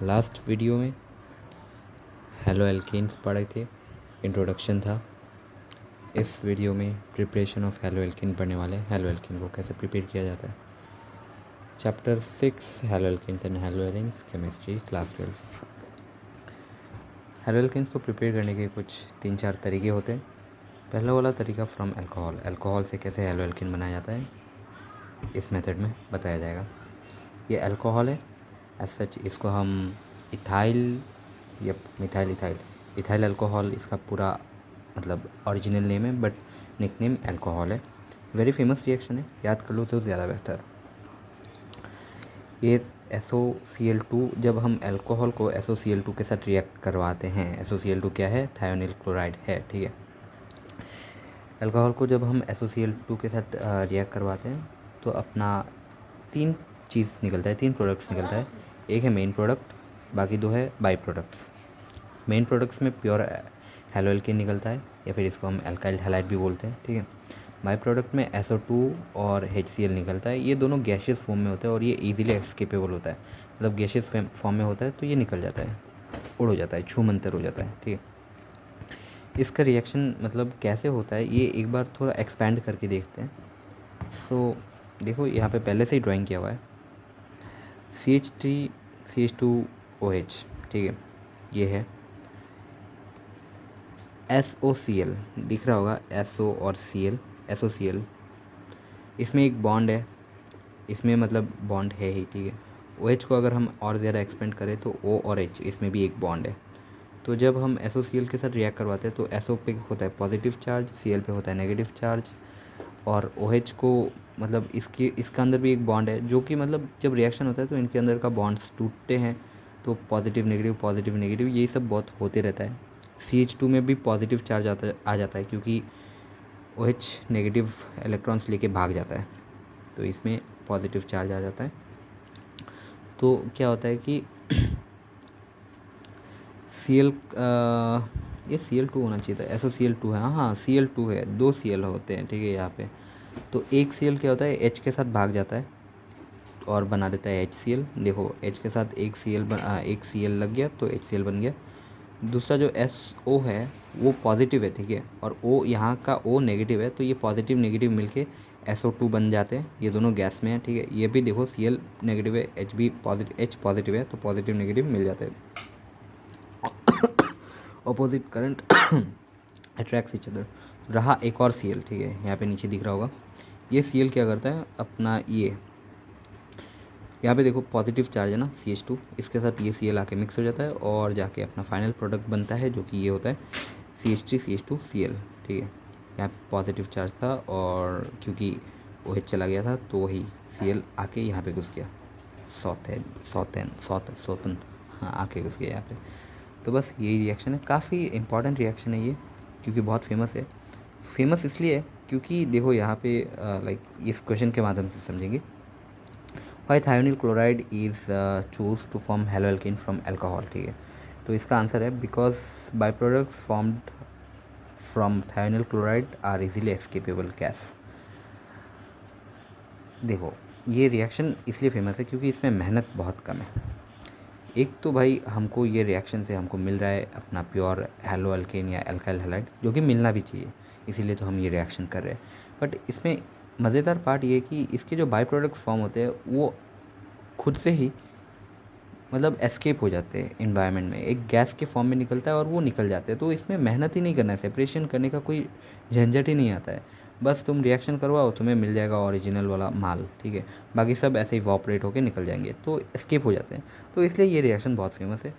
Last video में halo alkanes पढ़े थे, इंट्रोडक्शन था। इस वीडियो में प्रिपरेशन ऑफ हेलो एल्केन पढ़ने वाले हैं। हेलो एल्केन को कैसे प्रिपेयर किया जाता है। Chapter 6 haloalkanes and haloarenes, chemistry, class 12। Haloalkanes को प्रिपेयर करने के कुछ 3-4 तरीके होते हैं। पहला वाला तरीका फ्रॉम अल्कोहल, अल्कोहल से कैसे हेलो एल्केन बनाया जाता है इस मेथड में बताया जाएगा। ये अल्कोहल है, एज सच इसको हम इथाइल या इथाइल अल्कोहल इसका पूरा मतलब ओरिजिनल नेम है, बट निकनेम अल्कोहल है। वेरी फेमस रिएक्शन है, याद कर लो तो ज़्यादा बेहतर। ये SOCl2, जब हम अल्कोहल को SOCl2 के साथ रिएक्ट करवाते हैं, SOCl2 क्या है, थायोनिल क्लोराइड है, ठीक है। अल्कोहल को जब हम SOCl2 के साथ रिएक्ट करवाते हैं तो अपना 3 चीज़ निकलता है, 3 प्रोडक्ट्स निकलता है। एक है मेन प्रोडक्ट, बाकी 2 है बाई प्रोडक्ट्स। मेन प्रोडक्ट्स में प्योर हेलो एल्केन निकलता है, या फिर इसको हम एल्काइल हैलाइड भी बोलते हैं, ठीक है। बाई प्रोडक्ट में SO2 और HCl निकलता है। ये दोनों गैशियस फॉर्म में होता है और ये इजीली एस्केपेबल होता है, मतलब गैशियस फॉर्म में होता है तो ये निकल जाता है, उड़ हो जाता है, छूमंतर हो जाता है, ठीक है। इसका रिएक्शन मतलब कैसे होता है ये एक बार थोड़ा एक्सपेंड करके देखते हैं। सो देखो यहाँ पे पहले से ही ड्राइंग किया हुआ है, CH3 CH2OH, ठीक है। ये है SOCl, दिख रहा होगा SO और Cl, SOCl। इसमें एक बॉन्ड है, इसमें मतलब बॉन्ड है ही, ठीक है। OH को अगर हम और ज़्यादा एक्सपेंड करें तो O और H, इसमें भी एक बॉन्ड है। तो जब हम SOCl के साथ रिएक्ट करवाते हैं तो SO पे होता है पॉजिटिव चार्ज, Cl पे होता है नेगेटिव चार्ज, और OH को मतलब इसका अंदर भी एक बॉन्ड है, जो कि मतलब जब रिएक्शन होता है तो इनके अंदर का बॉन्ड्स टूटते हैं, तो पॉजिटिव नेगेटिव यही सब बहुत होते रहता है। CH2 में भी पॉजिटिव चार्ज आ जाता है, क्योंकि OH नेगेटिव इलेक्ट्रॉन्स लेके भाग जाता है, तो इसमें पॉजिटिव चार्ज आ जाता है। तो क्या होता है कि Cl ये Cl2 होना चाहिए था, SOCl2 है, हाँ Cl2 है, 2 Cl होते हैं, ठीक है। यहाँ पे तो एक Cl क्या होता है, H के साथ भाग जाता है और बना देता है HCl। देखो H के साथ एक Cl लग गया तो HCl बन गया। दूसरा जो SO है वो पॉजिटिव है, ठीक है, और O यहाँ का O नेगेटिव है, तो ये पॉजिटिव नेगेटिव मिलके SO2 बन जाते हैं। ये दोनों गैस में है, ठीक है। ये भी देखो Cl नेगेटिव है, H पॉजिटिव है, तो पॉजिटिव नेगेटिव मिल जाते हैं। Opposite current attracts each other. रहा एक और Cl, ठीक है, यहाँ पे नीचे दिख रहा होगा। ये Cl क्या करता है अपना, ये यहाँ पे देखो पॉजिटिव चार्ज है ना CH2, इसके साथ ये Cl आके मिक्स हो जाता है और जाके अपना फाइनल प्रोडक्ट बनता है, जो कि ये होता है CH3 CH2Cl, ठीक है। यहाँ पे पॉजिटिव चार्ज था और क्योंकि OH चला गया था तो वही Cl आके यहाँ पे घुस गया, सौतन, हाँ आके घुस गया यहाँ पे। तो बस यही रिएक्शन है, काफ़ी इंपॉर्टेंट रिएक्शन है ये, क्योंकि बहुत फेमस है। फेमस इसलिए है क्योंकि देखो यहाँ पे लाइक इस क्वेश्चन के माध्यम से समझेंगे। Why thionyl chloride is chose to form halo alkane from alcohol, ठीक है। तो इसका आंसर है because by products formed from thionyl chloride are easily escapable gas. देखो ये रिएक्शन इसलिए फेमस है क्योंकि इसमें मेहनत बहुत कम है। एक तो भाई हमको ये रिएक्शन से हमको मिल रहा है अपना प्योर हेलो अल्केन या एल्काइल हैलाइड, जो कि मिलना भी चाहिए, इसीलिए तो हम ये रिएक्शन कर रहे हैं। बट इसमें मज़ेदार पार्ट ये है कि इसके जो बाई प्रोडक्ट्स फॉर्म होते हैं वो खुद से ही मतलब एस्केप हो जाते हैं इन्वायरमेंट में, एक गैस के फॉर्म में निकलता है और वो निकल जाते हैं। तो इसमें मेहनत ही नहीं करना है, सेपरेशन करने का कोई झंझट ही नहीं आता है। बस तुम रिएक्शन करवाओ, तुम्हें मिल जाएगा ओरिजिनल वाला माल, ठीक है। बाकी सब ऐसे ही वॉपरेट होकर निकल जाएंगे, तो एस्केप हो जाते हैं। तो इसलिए ये रिएक्शन बहुत फेमस है,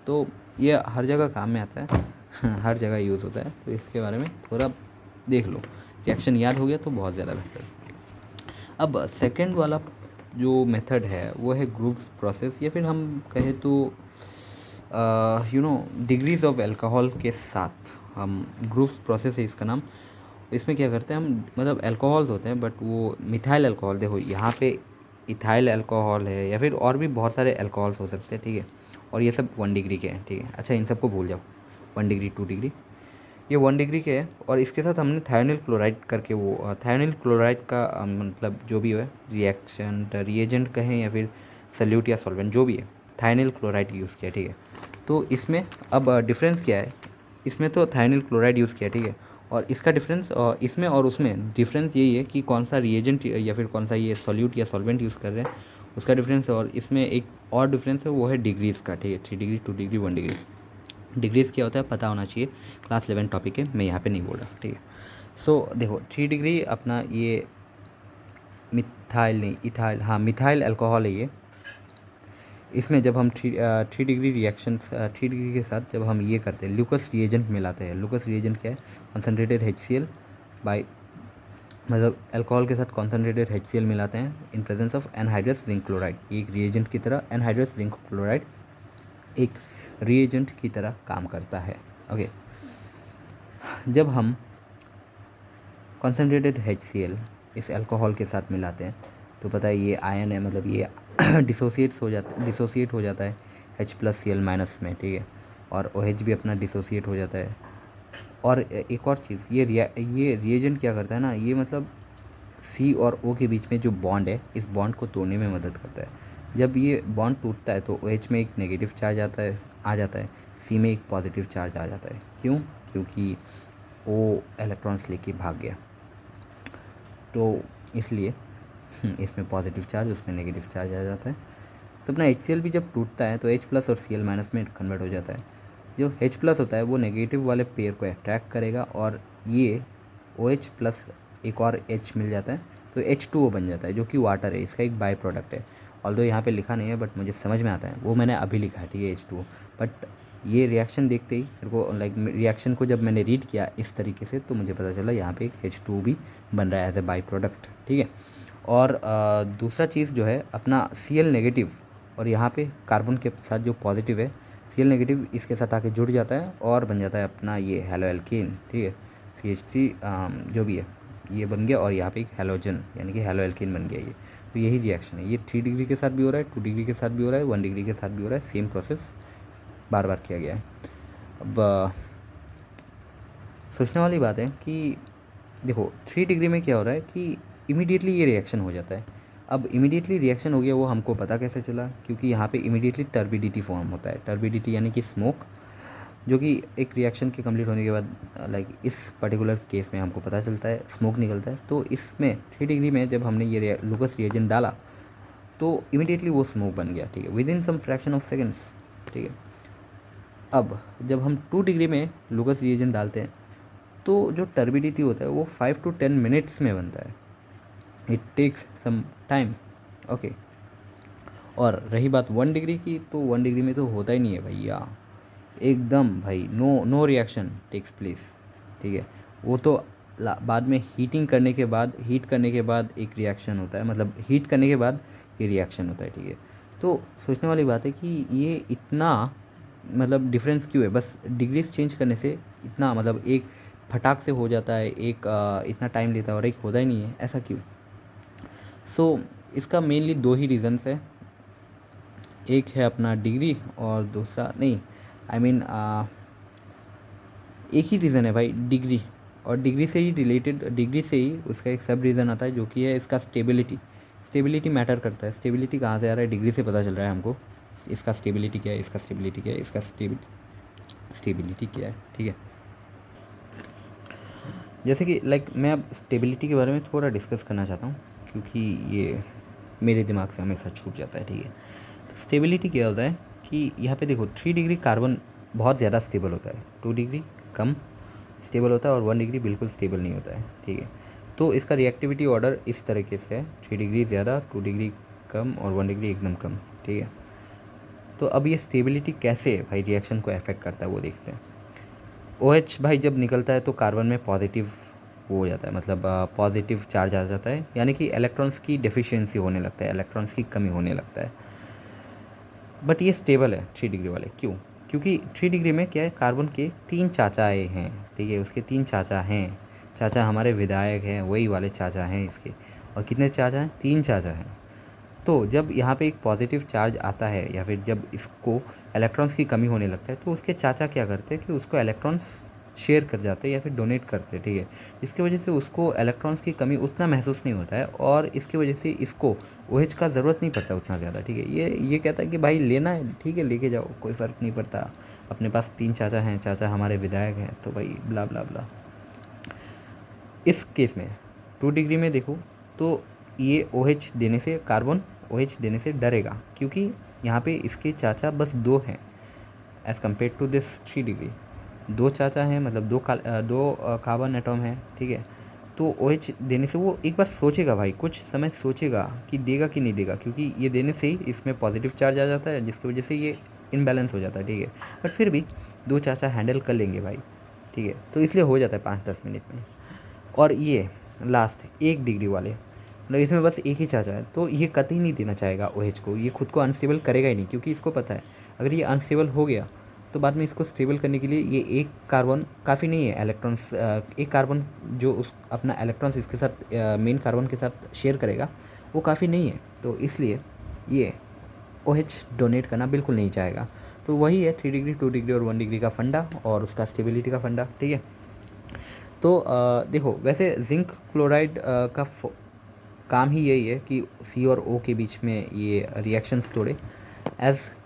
तो ये हर जगह काम में आता है हर जगह यूज़ होता है। तो इसके बारे में थोड़ा देख लो, रिएक्शन याद हो गया तो बहुत ज़्यादा बेहतर। अब सेकेंड वाला जो मेथड है वो है ग्रूव्स प्रोसेस, या फिर हम कहें तो डिग्रीज ऑफ अल्कोहल के साथ हम ग्रूव्स प्रोसेस है इसका नाम। इसमें क्या करते हैं हम, मतलब अल्कोहल्स होते हैं बट वो मिथाइल अल्कोहल, देखो यहाँ पे इथाइल अल्कोहल है या फिर और भी बहुत सारे अल्कोहल्स हो सकते हैं, ठीक है। और ये सब 1 डिग्री के हैं, ठीक है। अच्छा इन सबको भूल जाओ, 1 डिग्री 2 डिग्री, ये 1 डिग्री के है। और इसके साथ हमने थायोनिल क्लोराइड करके वो थायोनिल क्लोराइड का मतलब जो भी है रिएक्शन रिएजेंट कहें या फिर सल्यूट या सॉल्वेंट जो भी है, थायनिल क्लोराइड यूज़ किया, ठीक है। तो इसमें अब डिफरेंस क्या है, इसमें तो थायनिल क्लोराइड यूज़ किया, ठीक है, और इसका डिफरेंस इसमें और उसमें डिफरेंस यही है कि कौन सा रिएजेंट या फिर कौन सा ये सॉल्यूट या सॉल्वेंट यूज़ कर रहे हैं, उसका डिफरेंस है। और इसमें एक और डिफरेंस है, वो है डिग्रीज़ का, ठीक है, 3 डिग्री 2 डिग्री 1 डिग्री। डिग्रीज़ क्या होता है पता होना चाहिए, क्लास 11 टॉपिक है, मैं यहाँ पे नहीं बोल रहा, ठीक है। सो देखो 3 डिग्री अपना ये मिथाइल नहीं इथाइल, हाँ मिथाइल अल्कोहल है ये। इसमें जब हम 3 डिग्री रिएक्शंस 3 डिग्री के साथ जब हम ये करते हैं, ल्यूकस रिएजेंट मिलाते हैं। ल्यूकस रिएजेंट क्या है, कॉन्सनट्रेटेड HCl बाई, मतलब अल्कोहल के साथ कॉन्सनट्रेटेड HCl मिलाते हैं in presence of anhydrous zinc chloride. एक रिएजेंट की तरह एनहाइड्रस जिंक क्लोराइड एक रिएजेंट की तरह काम करता है, ओके। जब हम कॉन्सनट्रेटेड HCl इस अल्कोहल के साथ मिलाते हैं तो पता है ये आयन है, मतलब ये डिसोसिएट हो जाता है H+Cl- में, ठीक है, और OH भी अपना डिसोसिएट हो जाता है। और एक और चीज़, ये रिएजेंट क्या करता है ना, ये मतलब C और O के बीच में जो बॉन्ड है, इस बॉन्ड को तोड़ने में मदद करता है। जब ये बॉन्ड टूटता है तो OH में एक नेगेटिव चार्ज आ जाता है, C में एक पॉजिटिव चार्ज आ जाता है। क्यों? क्योंकि O इलेक्ट्रॉन्स लेके भाग गया, तो इसलिए इसमें पॉजिटिव चार्ज, उसमें नेगेटिव चार्ज आ जाता है। तो अपना HCl भी जब टूटता है तो H+ और Cl- में कन्वर्ट हो जाता है। जो H+ होता है वो नेगेटिव वाले पेयर को अट्रैक्ट करेगा, और ये OH+ एक और H मिल जाता है तो H2O बन जाता है, जो कि वाटर है, इसका एक बाई प्रोडक्ट है। ऑल्दो यहाँ पे लिखा नहीं है बट मुझे समझ में आता है, वो मैंने अभी लिखा है, ठीक है, H2O। बट ये रिएक्शन देखते ही मेरे को लाइक रिएक्शन को जब मैंने रीड किया इस तरीके से तो मुझे पता चला यहाँ पे एक H2O भी बन रहा है एज ए बाई प्रोडक्ट, ठीक है। और दूसरा चीज़ जो है अपना Cl नेगेटिव, और यहाँ पे कार्बन के साथ जो पॉजिटिव है Cl नेगेटिव इसके साथ आके जुड़ जाता है और बन जाता है अपना ये हेलो एल्केन, ठीक है, CH3 जो भी है ये बन गया, और यहाँ पे एक हेलोजन यानी कि हेलो एल्केन बन गया ये। तो यही रिएक्शन है, ये 3 डिग्री के साथ भी हो रहा है, 2 डिग्री के साथ भी हो रहा है, 1 डिग्री के साथ भी हो रहा है, सेम प्रोसेस बार बार किया गया है। अब सोचने वाली बात है कि देखो 3 डिग्री में क्या हो रहा है कि इमीडिएटली ये रिएक्शन हो जाता है। अब इमीडिएटली रिएक्शन हो गया वो हमको पता कैसे चला, क्योंकि यहाँ पे इमीडिएटली टर्बिडिटी फॉर्म होता है। टर्बिडिटी यानी कि स्मोक, जो कि एक रिएक्शन के कंप्लीट होने के बाद लाइक इस पर्टिकुलर केस में हमको पता चलता है स्मोक निकलता है। तो इसमें 3 डिग्री में जब हमने ये लुकस रिएजेंट डाला तो इमीडिएटली वो स्मोक बन गया, ठीक है, within some fraction of seconds, ठीक है। अब जब हम 2 डिग्री में लुकस रिएजेंट डालते हैं तो जो टर्बिडिटी होता है वो 5 to 10 मिनट्स में बनता है, it takes some time, okay. और रही बात 1 डिग्री की, तो 1 डिग्री में तो होता ही नहीं है भैया, एकदम भाई नो रिएक्शन टेक्स प्लेस, ठीक है। वो तो बाद में हीट करने के बाद एक रिएक्शन होता है, मतलब हीट करने के बाद ये रिएक्शन होता है, ठीक है। तो सोचने वाली बात है कि ये इतना मतलब डिफरेंस क्यों है, बस डिग्रीज चेंज करने से इतना मतलब एक फटाक से हो जाता है, एक इतना टाइम लेता है और एक होता ही नहीं है, ऐसा क्यों? सो इसका मेनली 2 ही रीज़न्स है, एक है अपना डिग्री और दूसरा नहीं, आई मीन एक ही रीज़न है भाई, डिग्री। और डिग्री से ही रिलेटेड, डिग्री से ही उसका एक सब रीज़न आता है जो कि है इसका स्टेबिलिटी। स्टेबिलिटी मैटर करता है। स्टेबिलिटी कहाँ से आ रहा है, डिग्री से पता चल रहा है हमको, इसका स्टेबिलिटी क्या है, इसका स्टेबिलिटी क्या है, इसका स्टेबिलिटी क्या है, ठीक है। जैसे कि लाइक मैं अब स्टेबिलिटी के बारे में थोड़ा डिस्कस करना चाहता हूँ, क्योंकि ये मेरे दिमाग से हमेशा छूट जाता है, ठीक है। तो स्टेबिलिटी क्या होता है कि यहाँ पे देखो 3 डिग्री कार्बन बहुत ज़्यादा स्टेबल होता है, 2 डिग्री कम स्टेबल होता है, और 1 डिग्री बिल्कुल स्टेबल नहीं होता है, ठीक है। तो इसका रिएक्टिविटी ऑर्डर इस तरीके से है, 3 डिग्री ज़्यादा, 2 डिग्री कम और 1 डिग्री एकदम कम, ठीक है। तो अब ये स्टेबिलिटी कैसे भाई रिएक्शन को अफेक्ट करता है वो देखते हैं। OH भाई जब निकलता है तो कार्बन में पॉजिटिव वो हो जाता है, मतलब पॉजिटिव चार्ज आ जाता है, यानी कि इलेक्ट्रॉन्स की डेफिशिएंसी होने लगता है, इलेक्ट्रॉन्स की कमी होने लगता है। बट ये स्टेबल है 3 डिग्री वाले, क्यों? क्योंकि 3 डिग्री में क्या है, कार्बन के 3 चाचाए हैं, ठीक है, उसके 3 चाचा हैं। चाचा हमारे विधायक हैं, वही वाले चाचा हैं इसके। और कितने चाचा हैं? 3 चाचा हैं। तो जब यहाँ पे एक पॉजिटिव चार्ज आता है या फिर जब इसको इलेक्ट्रॉन्स की कमी होने लगता है तो उसके चाचा क्या करते हैं कि उसको इलेक्ट्रॉन्स शेयर कर जाते हैं या फिर डोनेट करते हैं, ठीक है। इसकी वजह से उसको इलेक्ट्रॉन्स की कमी उतना महसूस नहीं होता है और इसकी वजह से इसको OH का ज़रूरत नहीं पड़ता उतना ज़्यादा, ठीक है। ये कहता है कि भाई लेना है ठीक है लेके जाओ, कोई फ़र्क नहीं पड़ता, अपने पास 3 चाचा हैं, चाचा हमारे विधायक हैं, तो भाई ब्ला ब्ला ब्ला। इस केस में 2 डिग्री में देखो तो ये OH देने से, कार्बन OH देने से डरेगा, क्योंकि यहाँ पे इसके चाचा बस 2 हैं as compare to this 3 degree. 2 चाचा हैं, मतलब 2 कार्बन एटम हैं, ठीक है। तो OH देने से वो एक बार सोचेगा भाई, कुछ समय सोचेगा कि देगा कि नहीं देगा, क्योंकि ये देने से ही इसमें पॉजिटिव चार्ज आ जाता है, जिसकी वजह से ये इनबैलेंस हो जाता है, ठीक है। बट फिर भी 2 चाचा हैंडल कर लेंगे भाई, ठीक है। तो इसलिए हो जाता है 5-10 मिनट में। और ये लास्ट 1 डिग्री वाले, मतलब इसमें बस एक ही चाचा है, तो ये कतई नहीं देना चाहेगा OH को, ये खुद को अनस्टेबल करेगा ही नहीं, क्योंकि इसको पता है अगर ये अनस्टेबल हो गया तो बाद में इसको स्टेबल करने के लिए ये एक कार्बन काफ़ी नहीं है, इलेक्ट्रॉन्स एक कार्बन जो उस अपना इलेक्ट्रॉन्स इसके साथ मेन कार्बन के साथ शेयर करेगा वो काफ़ी नहीं है, तो इसलिए ये OH डोनेट करना बिल्कुल नहीं चाहेगा। तो वही है 3 डिग्री, 2 डिग्री और 1 डिग्री का फंडा और उसका स्टेबिलिटी का फंडा, ठीक है। तो देखो वैसे जिंक क्लोराइड का काम ही यही है कि C और O के बीच में ये रिएक्शंस तोड़े।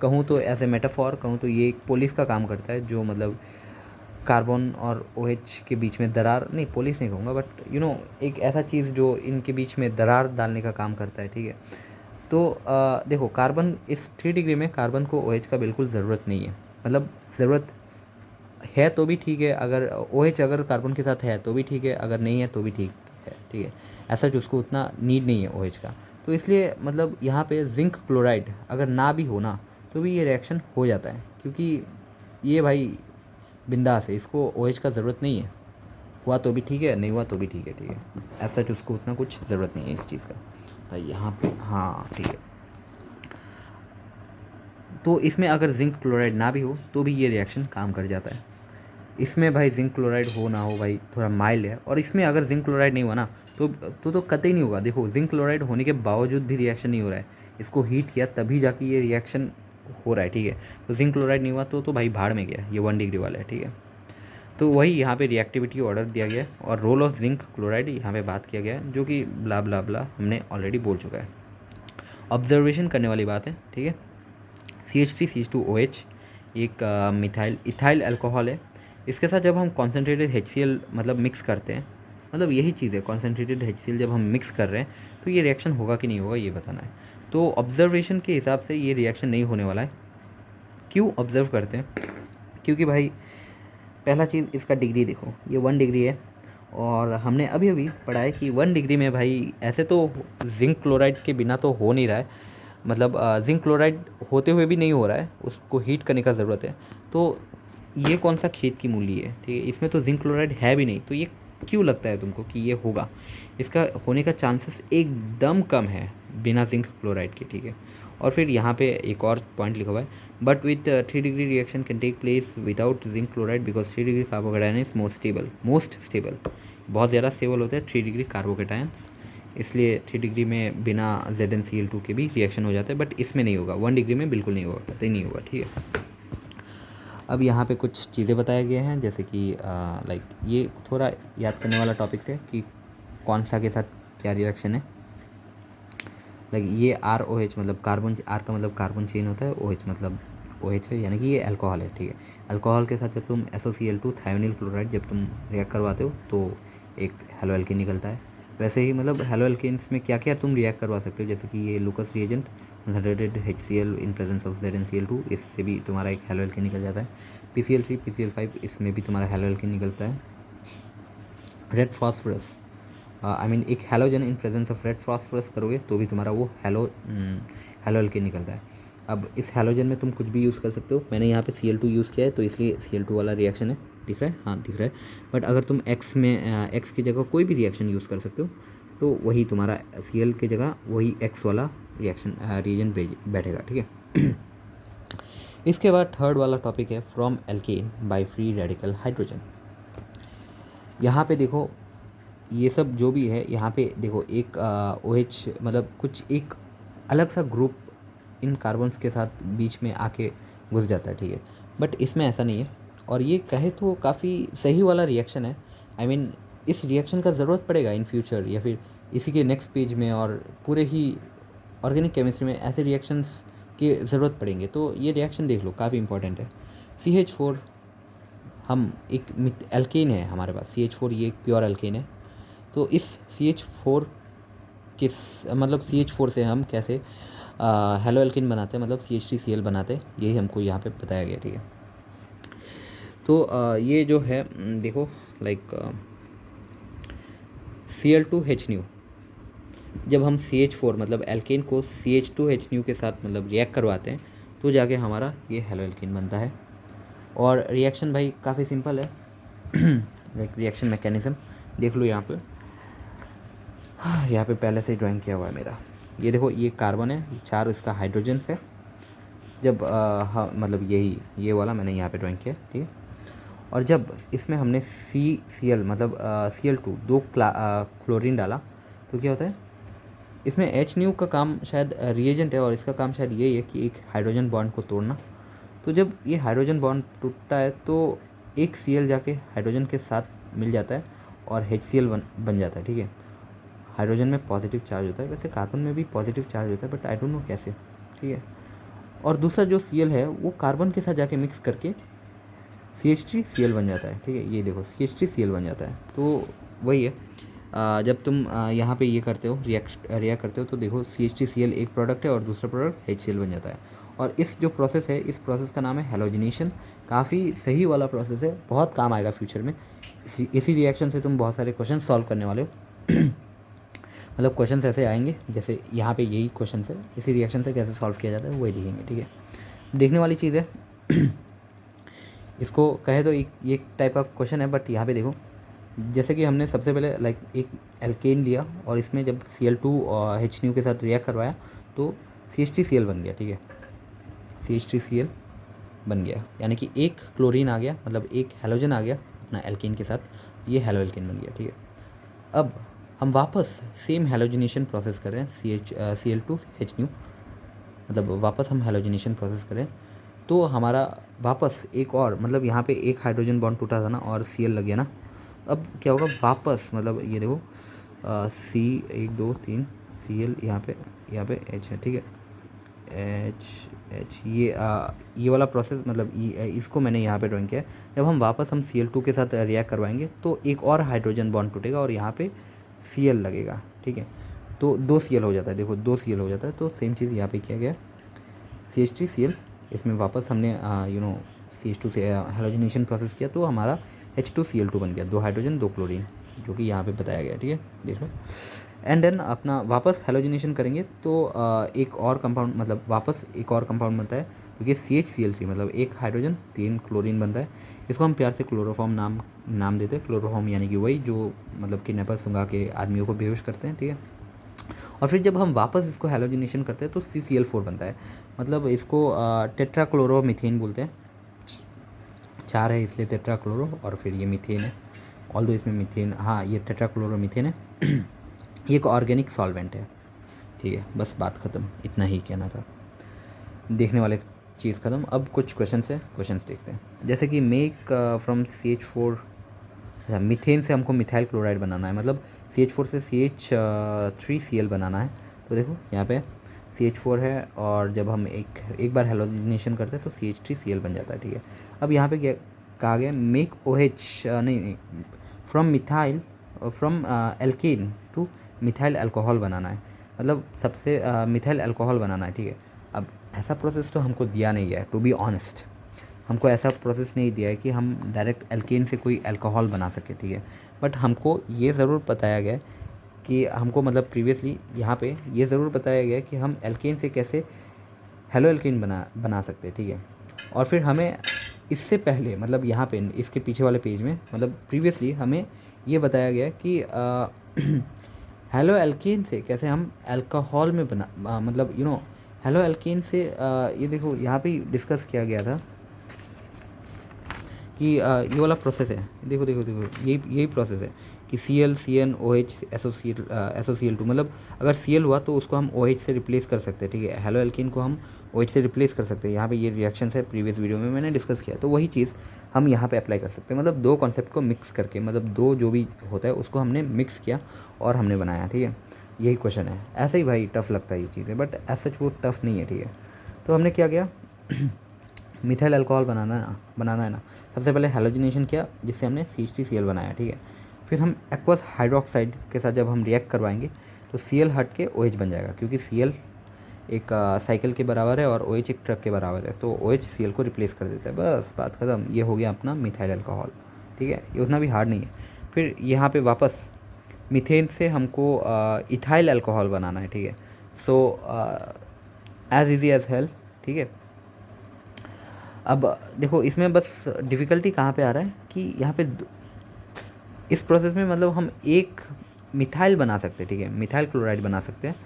कहूँ तो एज ए मेटाफॉर कहूँ तो ये एक पुलिस का काम करता है, जो मतलब कार्बन और OH के बीच में दरार, नहीं पुलिस नहीं कहूँगा, बट एक ऐसा चीज़ जो इनके बीच में दरार डालने का काम करता है, ठीक है। तो देखो कार्बन इस 3 डिग्री में कार्बन को OH का बिल्कुल ज़रूरत नहीं है, मतलब ज़रूरत है तो भी ठीक है, अगर OH अगर कार्बन के साथ है तो भी ठीक है, अगर नहीं है तो भी ठीक है, ठीक है। ऐसा जो उसको उतना नीड नहीं है OH का, तो इसलिए मतलब यहाँ पे जिंक क्लोराइड अगर ना भी हो ना तो भी ये रिएक्शन हो जाता है, क्योंकि ये भाई बिंदास है, इसको OH का ज़रूरत नहीं है, हुआ तो भी ठीक है, नहीं हुआ तो भी ठीक है, ठीक है। ऐसा जो उसको उतना कुछ ज़रूरत नहीं है इस चीज़ का भाई यहाँ पे, हाँ ठीक है। तो इसमें अगर जिंक क्लोराइड ना भी हो तो भी ये रिएक्शन काम कर जाता है। इसमें भाई जिंक क्लोराइड हो ना हो भाई थोड़ा माइल्ड है, और इसमें अगर जिंक क्लोराइड नहीं हुआ ना तो कतई नहीं होगा। देखो जिंक क्लोराइड होने के बावजूद भी रिएक्शन नहीं हो रहा है, इसको हीट किया तभी जाके ये रिएक्शन हो रहा है, ठीक है। तो जिंक क्लोराइड नहीं हुआ तो भाई भाड़ में गया, ये 1 डिग्री वाला है, ठीक है। तो वही यहाँ पे रिएक्टिविटी ऑर्डर दिया गया है और रोल ऑफ जिंक क्लोराइड यहाँ पे बात किया गया है, जो कि ब्ला ब्ला ब्ला हमने ऑलरेडी बोल चुका है। ऑब्जर्वेशन करने वाली बात है, ठीक है। CH3CH2OH एक मिथाइल इथाइल अल्कोहल है। इसके साथ जब हम कॉन्सेंट्रेटेड HCl मतलब मिक्स करते हैं, मतलब यही चीज़ है, कॉन्सेंट्रेटेड HCl जब हम मिक्स कर रहे हैं तो ये रिएक्शन होगा कि नहीं होगा ये बताना है। तो ऑब्जर्वेशन के हिसाब से ये रिएक्शन नहीं होने वाला है। क्यों ऑब्जर्व करते हैं? क्योंकि भाई पहला चीज़ इसका डिग्री देखो, ये 1 डिग्री है, और हमने अभी अभी पढ़ा है कि 1 डिग्री में भाई ऐसे तो जिंक क्लोराइड के बिना तो हो नहीं रहा है, मतलब जिंक क्लोराइड होते हुए भी नहीं हो रहा है, उसको हीट करने का ज़रूरत है। तो ये कौन सा खेत की मूली है, ठीक है, इसमें तो जिंक क्लोराइड है भी नहीं, तो ये क्यों लगता है तुमको कि ये होगा? इसका होने का चांसेस एकदम कम है बिना जिंक क्लोराइड के, ठीक है। और फिर यहाँ पे एक और पॉइंट लिखा हुआ है, but with 3 degree reaction can take place without zinc chloride because 3 degree carbocation is most stable, बहुत ज़्यादा स्टेबल होते हैं 3 डिग्री कार्बोकेटायंस, इसलिए 3 डिग्री में बिना ZnCl2 के भी रिएक्शन हो जाता है, बट इसमें नहीं होगा, 1 डिग्री में बिल्कुल नहीं होगा, कतई नहीं होगा, ठीक है। अब यहाँ पे कुछ चीज़ें बताए गए हैं, जैसे कि लाइक ये थोड़ा याद करने वाला टॉपिक है कि कौन सा के साथ क्या रिएक्शन है। लाइक ये ROH मतलब कार्बन, R का मतलब कार्बन चेन होता है, OH मतलब OH है, यानी कि ये अल्कोहल है, ठीक है। अल्कोहल के साथ जब तुम SOCl2 थायोनिल क्लोराइड जब तुम रिएक्ट करवाते हो तो एक हेलो एल्केन निकलता है। वैसे ही मतलब हेलो एल्केन्स में क्या क्या तुम रिएक्ट करवा सकते हो, जैसे कि ये Lucas reagent concentrated HCl in presence of ZnCl2, इससे भी तुम्हारा एक हेलो एल्केन निकल जाता है। PCl3 PCl5 इसमें भी तुम्हारा हेलो एल्केन निकलता है। रेड फॉस्फोरस आई मीन एक halogen in presence of red phosphorus करोगे तो भी तुम्हारा वो हेलो एल्केन निकलता है। अब इस हैलोजन में तुम कुछ भी यूज़ कर सकते हो, मैंने यहाँ पे Cl2 यूज़ किया है तो इसलिए Cl2 वाला रिएक्शन है, दिख रहा है, हाँ दिख रहा है। बट अगर तुम X की जगह कोई भी रिएक्शन यूज़ कर सकते हो तो वही तुम्हारा Cl की जगह वही X वाला रिएजेंट बैठेगा, ठीक है। इसके बाद थर्ड वाला टॉपिक है from alkane by free radical hydrogen. यहाँ पे देखो ये सब जो भी है, यहाँ पे देखो एक OH मतलब कुछ एक अलग सा ग्रुप इन कार्बन्स के साथ बीच में आके घुस जाता है, ठीक है। बट इसमें ऐसा नहीं है, और ये कहे तो काफ़ी सही वाला रिएक्शन है। आई मीन इस रिएक्शन का ज़रूरत पड़ेगा इन फ्यूचर या फिर इसी के नेक्स्ट पेज में, और पूरे ही ऑर्गेनिक केमिस्ट्री में ऐसे रिएक्शंस की ज़रूरत पड़ेंगे। तो ये रिएक्शन देख लो, काफ़ी इंपॉर्टेंट है। CH4 हम एक एल्केन है हमारे पास, CH4 ये एक प्योर एल्केन है। तो इस CH4 मतलब CH4 से हम कैसे हेलो एल्केन बनाते हैं, मतलब CH3Cl बनाते हैं, यही हमको यहाँ पे बताया गया, ठीक है। तो ये जो है देखो लाइक Cl2H जब हम CH4 मतलब एल्केन को CH2H के साथ मतलब रिएक्ट करवाते हैं तो जाके हमारा ये हेलो एल्केन बनता है। और रिएक्शन भाई काफ़ी सिंपल है। लाइक रिएक्शन मैकेनिज़्म देख लो यहाँ पे, यहाँ पे पहले से ही ड्राइंग किया हुआ है मेरा। ये देखो ये कार्बन है, 4 इसका हाइड्रोजन है। जब हाँ मतलब ये वाला मैंने यहाँ पे ड्राइंग किया, ठीक है। और जब इसमें हमने CCl मतलब Cl2 2 क्लोरीन डाला तो क्या होता है, इसमें H का काम शायद रिएजेंट है और इसका काम शायद यही है कि एक हाइड्रोजन बॉन्ड को तोड़ना। तो जब ये हाइड्रोजन बॉन्ड टूटता है तो एक Cl जाके हाइड्रोजन के साथ मिल जाता है और HCl बन जाता है, ठीक है। हाइड्रोजन में पॉजिटिव चार्ज होता है, वैसे कार्बन में भी पॉजिटिव चार्ज होता है बट आई डोंट नो कैसे, ठीक है। और दूसरा जो Cl है वो कार्बन के साथ जाके मिक्स करके CH3Cl बन जाता है, ठीक है। ये देखो CH3Cl बन जाता है। तो वही है, जब तुम यहाँ पे ये करते हो रिएक्ट करते हो तो देखो CH3Cl एक प्रोडक्ट है और दूसरा प्रोडक्ट HCl बन जाता है। और इस जो प्रोसेस है, इस प्रोसेस का नाम है हैलोजिनेशन। काफ़ी सही वाला प्रोसेस है, बहुत काम आएगा फ्यूचर में। इसी रिएक्शन से तुम बहुत सारे क्वेश्चन सॉल्व करने वाले हो। मतलब क्वेश्चन ऐसे आएंगे जैसे यहाँ पे यही क्वेश्चन है, इसी रिएक्शन से कैसे सॉल्व किया जाता है वही लिखेंगे, ठीक है। देखने वाली चीज़ है। इसको कहे तो एक टाइप का क्वेश्चन है, बट यहाँ पे देखो जैसे कि हमने सबसे पहले लाइक एक एल्केन लिया और इसमें जब Cl2 और H के साथ रिएक्ट करवाया तो CH3Cl बन गया, ठीक है। CH3Cl बन गया, यानी कि एक क्लोरीन आ गया, मतलब एक हैलोजन आ गया अपना एल्केन के साथ, ये हेलो एल्केन बन गया, ठीक है। अब हम वापस सेम हैलोजिनेशन प्रोसेस कर रहे हैं Cl2H, मतलब वापस हम हैलोजिनेशन प्रोसेस करें तो हमारा वापस एक और मतलब यहाँ पे एक हाइड्रोजन बॉन्ड टूटा था ना और Cl लग गया ना। अब क्या होगा वापस, मतलब ये देखो C 1 2 3 Cl यहाँ पे H है, ठीक है। H ये वाला प्रोसेस मतलब इसको मैंने यहाँ पे ड्राइंग किया है। जब हम वापस Cl2 के साथ रिएक्ट करवाएंगे तो एक और हाइड्रोजन बॉन्ड टूटेगा और यहाँ पे Cl लगेगा, ठीक है। तो 2 Cl हो जाता है, देखो 2 Cl हो जाता है। तो सेम चीज़ यहाँ पे किया गया, CH3Cl, इसमें वापस हमने CH2 से हैलोजिनेशन प्रोसेस किया तो हमारा H2Cl2 बन गया, 2 हाइड्रोजन 2 क्लोरीन, जो कि यहाँ पे बताया गया, ठीक है। देखो एंड देन अपना वापस हैलोजिनेशन करेंगे तो एक और कंपाउंड मतलब वापस एक और कंपाउंड बनता है क्योंकि CHCl3 मतलब एक हाइड्रोजन 3 क्लोरीन बनता है। इसको हम प्यार से क्लोरोफॉर्म नाम देते हैं। क्लोरोफॉर्म यानी कि वही जो मतलब किडनैपर्स सुंघा के आदमियों को बेहोश करते हैं, ठीक है। और फिर जब हम वापस इसको हैलोजिनेशन करते हैं तो CCl4 बनता है, मतलब इसको टेट्राक्लोरोमीथेन बोलते हैं। 4 है इसलिए टेट्राक्लोरो, और फिर ये मीथेन है, ऑल्दो इसमें मीथेन, हाँ ये टेट्राक्लोरोमीथेन है। ये एक ऑर्गेनिक सॉल्वेंट है, ठीक है। बस बात ख़त्म, इतना ही कहना था, देखने वाले चीज़ ख़त्म। अब कुछ क्वेश्चंस देखते हैं, जैसे कि मेक फ्रॉम CH4, अच्छा मीथेन से हमको मिथाइल क्लोराइड बनाना है, मतलब CH4 से CH3Cl बनाना है। तो देखो यहाँ पे CH4 है और जब हम एक बार हैलोजिनेशन करते हैं तो CH3Cl बन जाता है, ठीक है। अब यहाँ पे क्या कहा गया, मेक OH नहीं from alkane to methyl alcohol बनाना है, मतलब सबसे मिथाइल अल्कोहल बनाना है, ठीक है। अब ऐसा प्रोसेस तो हमको दिया नहीं गया है, टू बी ऑनेस्ट हमको ऐसा प्रोसेस नहीं दिया है कि हम डायरेक्ट एल्केन से कोई अल्कोहल बना सके, ठीक है। बट हमको ये ज़रूर बताया गया कि हमको मतलब प्रीवियसली यहाँ पे ये ज़रूर बताया गया कि हम एल्केन से कैसे हेलो एल्केन बना सकते हैं, ठीक है। और फिर हमें इससे पहले मतलब यहाँ पे इसके पीछे वाले पेज में मतलब प्रीवियसली हमें ये बताया गया कि हेलो एल्केन से कैसे हम अल्कोहल में मतलब हेलो एल्केन से ये देखो यहाँ पे डिस्कस किया गया था कि ये वाला प्रोसेस है, देखो यही प्रोसेस है। कि Cl CN OH SOCl2, मतलब अगर Cl हुआ तो उसको हम OH से रिप्लेस कर सकते हैं, ठीक है। हेलो एल्कीन को हम OH से रिप्लेस कर सकते हैं। यहाँ पे ये रिएक्शन है, प्रीवियस वीडियो में मैंने डिस्कस किया, तो वही चीज़ हम यहाँ पे अप्लाई कर सकते हैं। मतलब दो कॉन्सेप्ट को मिक्स करके, मतलब दो जो भी होता है उसको हमने मिक्स किया और हमने बनाया, ठीक है। यही क्वेश्चन है। ऐसे ही भाई टफ़ लगता है ये चीज़ें, बट एज सच वो टफ़ नहीं है, ठीक है। तो हमने क्या किया मिथाइल अल्कोहल बनाना है ना। सबसे पहले हैलोजिनेशन किया, जिससे हमने CH3Cl बनाया, ठीक है। फिर हम एक्वस हाइड्रोक्साइड के साथ जब हम रिएक्ट करवाएंगे तो Cl हट के OH बन जाएगा, क्योंकि Cl एक साइकिल के बराबर है और OH एक ट्रक के बराबर है, तो OH Cl को रिप्लेस कर देता है। बस बात ख़त्म। ये हो गया अपना मिथाइल अल्कोहल, ठीक है। ये उतना भी हार्ड नहीं है। फिर यहाँ पे वापस मीथेन से हमको इथाइल अल्कोहल बनाना है, ठीक है। So as easy as hell, ठीक है। अब देखो इसमें बस डिफ़िकल्टी कहाँ पे आ रहा है कि यहाँ पे इस प्रोसेस में मतलब हम एक मिथाइल बना सकते हैं, ठीक है, मिथाइल क्लोराइड बना सकते हैं,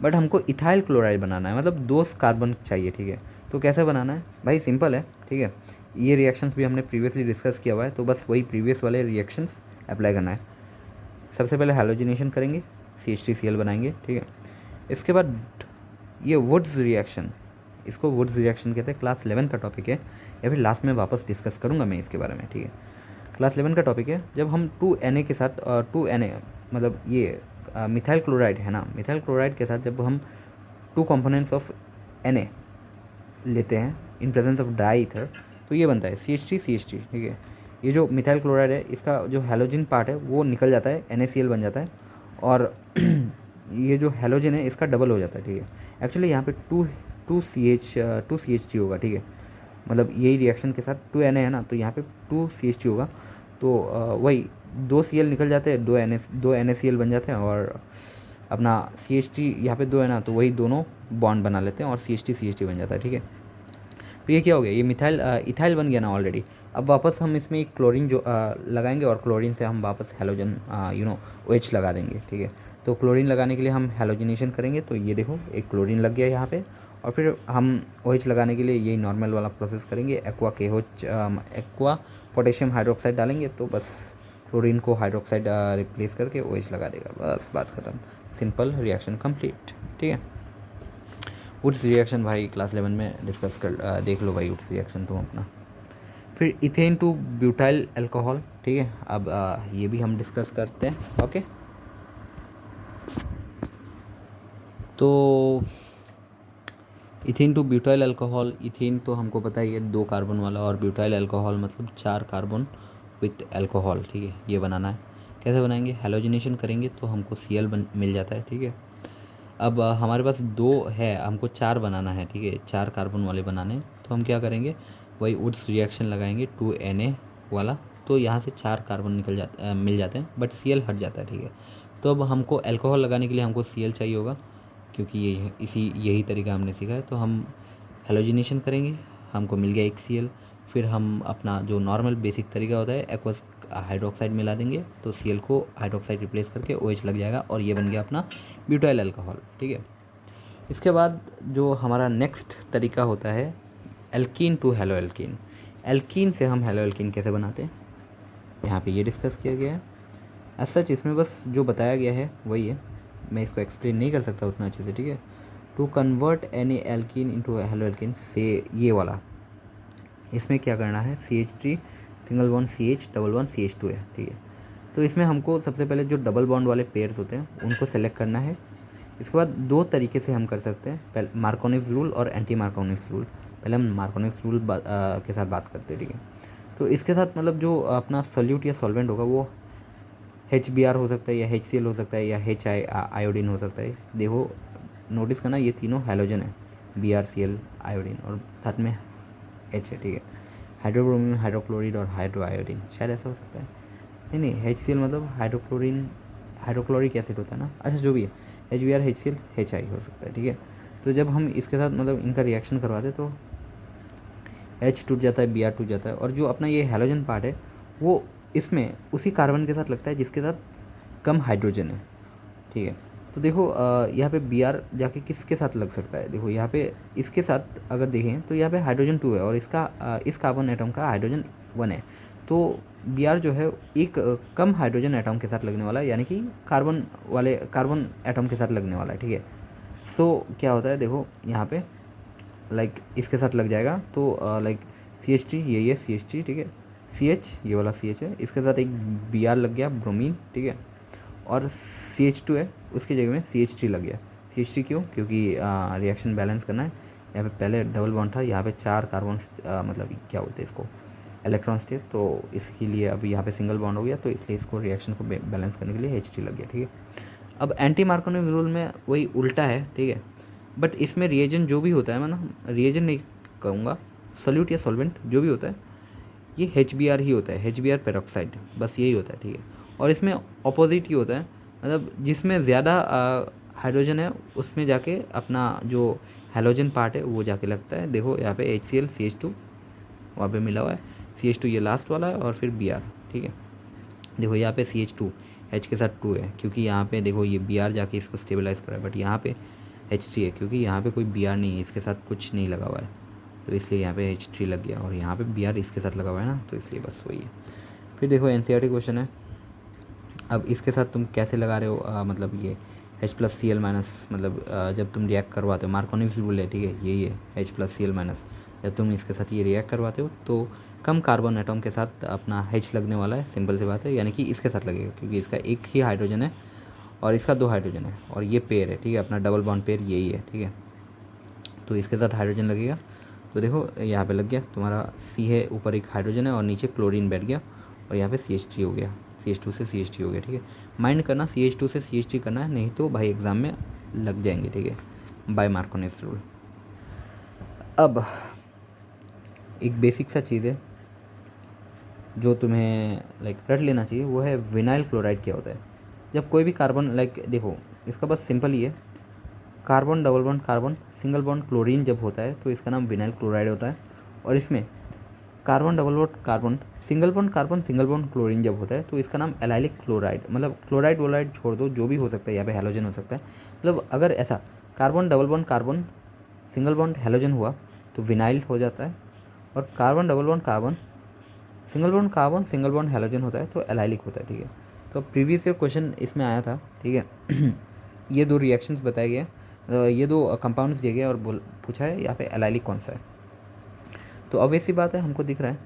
बट हमको इथाइल क्लोराइड बनाना है, मतलब दो कार्बन चाहिए, ठीक है। तो कैसे बनाना है भाई, सिंपल है, ठीक है। ये रिएक्शंस भी हमने प्रीवियसली डिस्कस किया हुआ है, तो बस वही प्रीवियस वाले रिएक्शंस अप्लाई करना है। सबसे पहले हैलोजिनेशन करेंगे, CH3Cl बनाएंगे, ठीक है। इसके बाद ये वुड्स रिएक्शन, इसको वुड्स रिएक्शन कहते हैं, क्लास 11 का टॉपिक है, या फिर लास्ट में वापस डिस्कस करूँगा मैं इसके बारे में, ठीक है। क्लास 11 का टॉपिक है। जब हम 2Na के साथ 2Na मतलब ये मिथाइल क्लोराइड है ना, मिथाइल क्लोराइड के साथ जब हम 2 कंपोनेंट्स ऑफ Na लेते हैं in presence of dry ether, तो ये बनता है CH3CH3, ठीक है। ये जो मिथाइल क्लोराइड है इसका जो हैलोजन पार्ट है वो निकल जाता है, NaCl बन जाता है, और ये जो हैलोजन है इसका डबल हो जाता है, ठीक है। एक्चुअली यहाँ पे 2CH3 होगा, ठीक है। मतलब यही रिएक्शन के साथ 2Na है ना, तो यहाँ पे 2CH3 होगा, तो वही 2 Cl निकल जाते हैं, 2 NaCl बन जाते हैं, और अपना CH3 यहाँ पे 2 है ना, तो वही दोनों बॉन्ड बना लेते हैं और CH3 बन जाता है, ठीक है। तो ये क्या हो गया, ये मिथाइल इथाइल बन गया ना ऑलरेडी। अब वापस हम इसमें एक क्लोरीन जो लगाएंगे, और क्लोरीन से हम वापस हैलोजन OH लगा देंगे, ठीक है। तो क्लोरीन लगाने के लिए हम हैलोजिनेशन करेंगे, तो ये देखो एक क्लोरीन लग गया यहाँ पे, और फिर हम OH लगाने के लिए यही नॉर्मल वाला प्रोसेस करेंगे, एक्वा पोटेशियम हाइड्रोक्साइड डालेंगे, तो बस क्लोरीन को हाइड्रोक्साइड रिप्लेस करके OH लगा देगा, बस बात ख़त्म। सिंपल रिएक्शन कंप्लीट, ठीक है। वुड्स रिएक्शन भाई क्लास 11 में डिस्कस कर देख लो भाई वुड्स रिएक्शन तुम अपना। फिर इथेन टू ब्यूटाइल अल्कोहल, ठीक है। अब ये भी हम डिस्कस करते हैं, ओके। तो ethane to butyl alcohol, ethane तो हमको पता ही है 2 कार्बन वाला, और ब्यूटाइल अल्कोहल मतलब 4 कार्बन विथ अल्कोहल, ठीक है। ये बनाना है। कैसे बनाएंगे, हैलोजिनेशन करेंगे तो हमको Cl मिल जाता है, ठीक है। अब हमारे पास 2 है, हमको 4 बनाना है, ठीक है, 4 कार्बन वाले बनाने, तो हम क्या करेंगे, वही वुड्स रिएक्शन लगाएंगे 2Na वाला, तो यहाँ से 4 कार्बन मिल जाते हैं, बट Cl हट जाता है, ठीक है। तो अब हमको अल्कोहल लगाने के लिए हमको Cl चाहिए होगा, क्योंकि यही तरीका हमने सीखा है। तो हम हैलोजिनेशन करेंगे, हमको मिल गया एक Cl। फिर हम अपना जो नॉर्मल बेसिक तरीका होता है, एक्वस हाइड्रोक्साइड मिला देंगे, तो Cl को हाइड्रोक्साइड रिप्लेस करके OH लग जाएगा, और ये बन गया अपना ब्यूटाइल अल्कोहल, ठीक है। इसके बाद जो हमारा नेक्स्ट तरीका होता है alkene to haloalkene. Alkene से हम हेलो एल्कीन कैसे बनाते हैं, यहाँ पे ये डिस्कस किया गया है। एज सच इसमें बस जो बताया गया है वही है, मैं इसको एक्सप्लेन नहीं कर सकता उतना अच्छे से, ठीक है। To convert any alkene into haloalkene से ये वाला, इसमें क्या करना है, CH3 single bond CH double bond CH2 है, ठीक है। तो इसमें हमको सबसे पहले जो डबल बॉन्ड वाले पेयर्स होते हैं उनको सेलेक्ट करना है। इसके बाद 2 तरीके से हम कर सकते हैं, पहले मार्कोनिव्स रूल और एंटी मार्कोनिव्स रूल। पहले हम मार्कोनिव्स रूल के साथ बात करते हैं, ठीक है। तो इसके साथ मतलब जो अपना सोल्यूट या सॉल्वेंट होगा वो HBr हो सकता है, या HCl हो सकता है, या आयोडीन हो सकता है। देखो नोटिस करना, ये तीनों हैलोजन है, BrCl आयोडीन, और साथ में H है, ठीक है। हाइड्रोब्रोमीन, हाइड्रोक्लोरिड और हाइड्रो आयोडीन, शायद ऐसा हो सकता है। नहीं HCl मतलब हाइड्रोक्लोरिक एसिड होता है ना, अच्छा जो भी है, HBr HCl HI हो सकता है, ठीक है। तो जब हम इसके साथ मतलब इनका रिएक्शन करवाते तो H टूट जाता है, Br टूट जाता है, और जो अपना ये हैलोजन पार्ट है वो इसमें उसी कार्बन के साथ लगता है जिसके साथ कम हाइड्रोजन है, ठीक है। तो देखो यहाँ पे Br जाके किसके साथ लग सकता है, देखो यहाँ पे इसके साथ अगर देखें तो यहाँ पे हाइड्रोजन 2 है, और इसका इस कार्बन एटम का हाइड्रोजन 1 है, तो Br जो है एक कम हाइड्रोजन एटम के साथ लगने वाला है, यानी कि कार्बन एटम के साथ लगने वाला है, ठीक है। सो क्या होता है देखो यहाँ पे लाइक इसके साथ लग जाएगा तो लाइक CH3 यही है CH3, ठीक है। CH ये वाला CH है, इसके साथ एक Br लग गया ब्रोमीन, ठीक है। और CH2 है, उसकी जगह में CH3 लग गया। CH3 क्यों? क्योंकि रिएक्शन बैलेंस करना है। यहाँ पे पहले डबल बॉन्ड था, यहाँ पे 4 कार्बन मतलब क्या बोलते हैं इसको, इलेक्ट्रॉन्स थे, तो इसके लिए अभी यहाँ पे सिंगल बॉन्ड हो गया, तो इसलिए इसको रिएक्शन को बैलेंस करने के लिए H3 लग गया, ठीक है। अब एंटी मार्कोनिव रूल में वही उल्टा है, ठीक है। बट इसमें रिएजेंट जो भी होता है, मैं ना रिएजेंट नहीं कहूँगा, सोल्यूट या सॉल्वेंट जो भी होता है, ये HBr ही होता है, HBr पेरोक्साइड, बस यही होता है, ठीक है। और इसमें अपोजिट ही होता है, मतलब जिसमें ज़्यादा हाइड्रोजन है उसमें जाके अपना जो हैलोजन पार्ट है वो जाके लगता है। देखो यहाँ पे HCl CH2 वहाँ पे मिला हुआ है, CH2 ये लास्ट वाला है और फिर Br, ठीक है। देखो यहाँ पे CH2 H के साथ 2 है, क्योंकि यहाँ पे देखो ये Br जाके इसको स्टेबलाइज करा है, बट यहाँ पे H3 है, क्योंकि यहाँ पे कोई Br नहीं है, इसके साथ कुछ नहीं लगा हुआ है, तो इसलिए यहाँ पे H3 लग गया, और यहाँ पे Br इसके साथ लगा हुआ है ना, तो इसलिए बस वही है। फिर देखो NCERT क्वेश्चन है, अब इसके साथ तुम कैसे लगा रहे हो, मतलब ये H+Cl-, मतलब जब तुम रिएक्ट करवाते हो, मार्कोनिव रूल है, ठीक है, यही है H+Cl-, जब तुम इसके साथ ये रिएक्ट करवाते हो तो कम कार्बन एटम के साथ अपना H लगने वाला है, सिंपल सी बात है, यानी कि इसके साथ लगेगा, क्योंकि इसका एक ही हाइड्रोजन है और इसका 2 हाइड्रोजन है, और ये पेयर है, ठीक है, अपना डबल बॉन्ड पेयर यही है, ठीक है। तो इसके साथ हाइड्रोजन लगेगा, तो देखो यहाँ पे लग गया तुम्हारा C है, ऊपर एक हाइड्रोजन है और नीचे क्लोरीन बैठ गया, और यहाँ पे CH3 हो गया, CH2 से CH3 हो गया, ठीक है। माइंड करना CH2 से CH3 करना है, नहीं तो भाई एग्ज़ाम में लग जाएंगे, ठीक है, बाय मार्कोनिव रूल। अब एक बेसिक सा चीज़ है जो तुम्हें लाइक रट लेना चाहिए, वो है विनाइल क्लोराइड क्या होता है। जब कोई भी कार्बन लाइक देखो इसका बस सिंपल ही है, carbon double bond carbon single bond chlorine जब होता है तो इसका नाम विनाइल क्लोराइड होता है। और इसमें carbon double bond carbon single bond chlorine जब होता है तो इसका नाम एलाइलिक क्लोराइड, मतलब क्लोराइड वोलाइड छोड़ दो, जो भी हो सकता है, यहाँ पे हैलोजन हो सकता है। मतलब अगर ऐसा carbon double bond carbon single bond halogen हुआ तो विनाइल हो जाता है, और carbon double bond carbon single bond halogen होता है तो एलाइलिक होता है, ठीक है। तो प्रीवियस ईयर क्वेश्चन इसमें आया था, ठीक है। ये 2 रिएक्शंस बताए गए, ये 2 कंपाउंड्स दिए गए और पूछा है यहाँ पे एलाइलिक कौन सा है। तो ऑब्वियस सी बात है, हमको दिख रहा है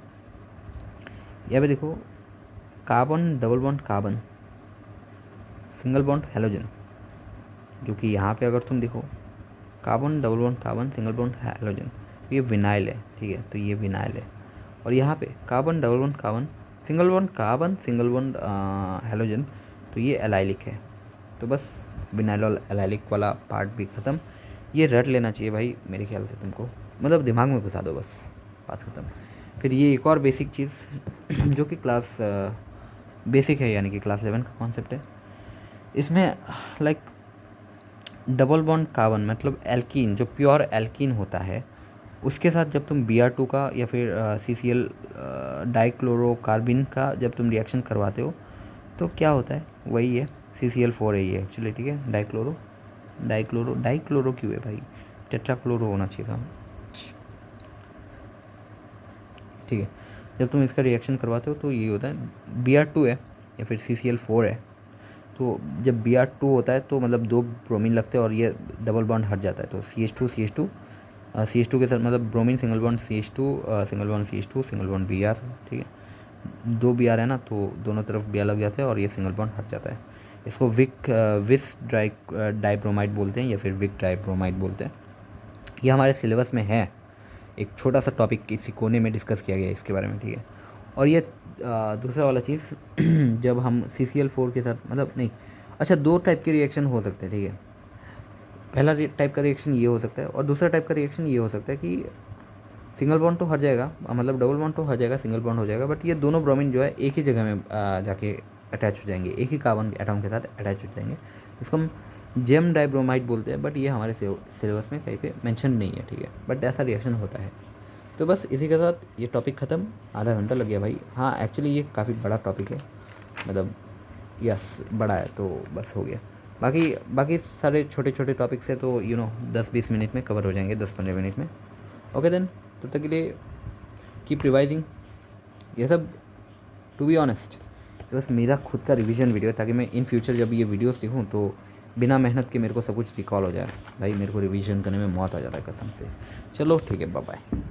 यहाँ पे, देखो carbon double bond carbon single bond halogen, जो कि यहाँ पे अगर तुम देखो carbon double bond carbon single bond halogen, तो ये विनाइल है, ठीक है, तो ये विनाइल है। और यहाँ पे carbon double bond carbon single bond halogen, तो ये एलाइलिक है। तो बस विनाइल और एलाइलिक वाला पार्ट भी ख़त्म। ये रट लेना चाहिए भाई मेरे ख्याल से तुमको, मतलब दिमाग में घुसा दो, बस बात ख़त्म। फिर ये एक और बेसिक चीज़ जो कि क्लास बेसिक है, यानी कि क्लास 11 का कॉन्सेप्ट है। इसमें लाइक डबल बॉन्ड कार्बन मतलब एल्कीन, जो प्योर एल्कीन होता है, उसके साथ जब तुम Br2 का या फिर CCl डाइक्लोरोकार्बिन का जब तुम रिएक्शन करवाते हो तो क्या होता है, वही है CCl4 है ये एक्चुअली, ठीक है। डाइक्लोरो क्यों है भाई, टेट्राक्लोरो होना चाहिए था, ठीक है। जब तुम इसका रिएक्शन करवाते हो तो ये होता है, Br2 है या फिर CCl4 है, तो जब Br2 होता है तो मतलब 2 ब्रोमीन लगते हैं और ये डबल बॉन्ड हट जाता है, तो CH2 के साथ मतलब bromine single bond CH2 single bond Br, ठीक है। 2 Br है ना, तो दोनों तरफ Br लग जाते हैं और ये सिंगल बॉन्ड हट जाता है। इसको विस डाइब्रोमाइड बोलते हैं या फिर विक डाइब्रोमाइड बोलते हैं। ये हमारे सिलेबस में है, एक छोटा सा टॉपिक इसी कोने में डिस्कस किया गया है इसके बारे में, ठीक है। और ये दूसरा वाला चीज़ जब हम CCl4 के साथ मतलब नहीं, अच्छा 2 टाइप के रिएक्शन हो सकते हैं, ठीक है। पहला टाइप का रिएक्शन ये हो सकता है और दूसरा टाइप का रिएक्शन ये हो सकता है कि सिंगल बॉन्ड तो हट जाएगा, मतलब डबल बॉन्ड तो हट जाएगा, सिंगल बॉन्ड हो जाएगा, बट ये दोनों ब्रोमीन जो है एक ही जगह में जाके अटैच हो जाएंगे, एक ही कार्बन एटम के साथ अटैच हो जाएंगे। इसको हम जेम डाइब्रोमाइड बोलते हैं, बट ये हमारे सिलेबस में कहीं पे मेंशन नहीं है, ठीक है, बट ऐसा रिएक्शन होता है। तो बस इसी के साथ ये टॉपिक ख़त्म, आधा घंटा लग गया भाई। हाँ एक्चुअली ये काफ़ी बड़ा टॉपिक है, मतलब यस बड़ा है, तो बस हो गया। बाकी सारे छोटे छोटे टॉपिक्स है तो 10-20 मिनट में कवर हो जाएंगे, 10-15 मिनट में। ओके देन, तब तक के लिए कीप रिवाइजिंग। ये सब टू बी ऑनेस्ट ये बस मेरा खुद का रिवीजन वीडियो है, ताकि मैं इन फ्यूचर जब ये वीडियो सीखूँ तो बिना मेहनत के मेरे को सब कुछ रिकॉल हो जाए। भाई मेरे को रिवीजन करने में मौत आ जाता है कसम से। चलो ठीक है, बाय बाय।